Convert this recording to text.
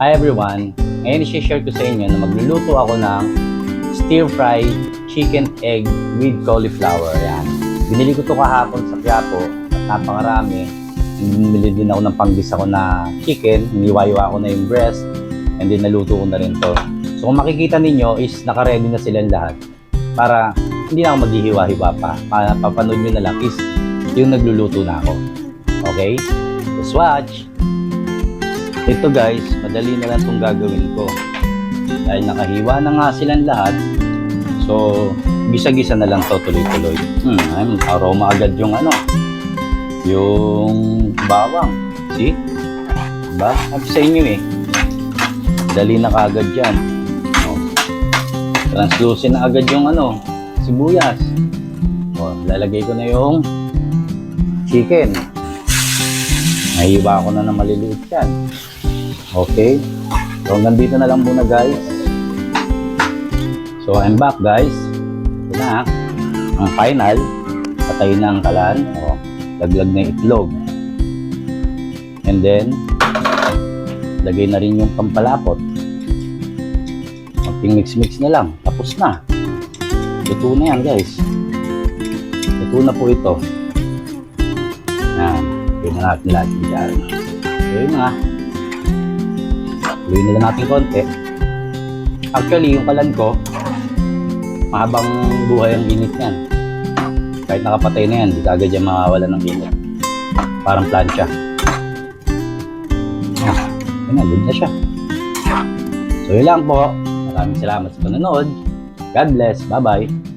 Hi everyone! Ngayon i-share ko sa inyo na magluluto ako ng stir-fry chicken egg with cauliflower. Yan. Binili ko to kahapon sa Quiapo at napakarami. Bumili din ako ng panggisa ko na chicken. Hiniwa-iwa ko na yung breast and then naluto ko na rin to. So kung makikita ninyo is naka-ready na silang lahat para hindi na ako maghihiwa-hiwa pa. Papanood nyo na lang is yung nagluluto na ako. Okay? Let's watch! Ito guys, madali na lang itong gagawin ko. Dahil nakahiwa na nga silang lahat. So, gisa-gisa na lang to tuloy-tuloy. Aroma agad yung yung bawang. See? Diba? Sabi sa inyo eh. Dali na kaagad yan. Translucent na agad yung sibuyas. Lalagay ko na yung chicken. Nahiwa ko na maliliit yan. Okay. So, hanggang dito na lang muna guys. So, I'm back guys. Ito na. Ang final. Patay na ang kalan. Laglag na yung itlog. And then, lagay na rin yung pampalapot. Mix-mix na lang. Tapos na. Luto na yan guys. Luto na po ito. Yan. Lagay na natin lahat dyan. So, yun nga. Lutuin na lang natin konti. Actually, yung kalan ko, mahabang buhay ang init yan. Kahit nakapatay na yan, di kagad yan mawawala ng init. Parang plancha. Yun na, good na siya. So yun lang po. Maraming salamat sa panonood. God bless. Bye-bye.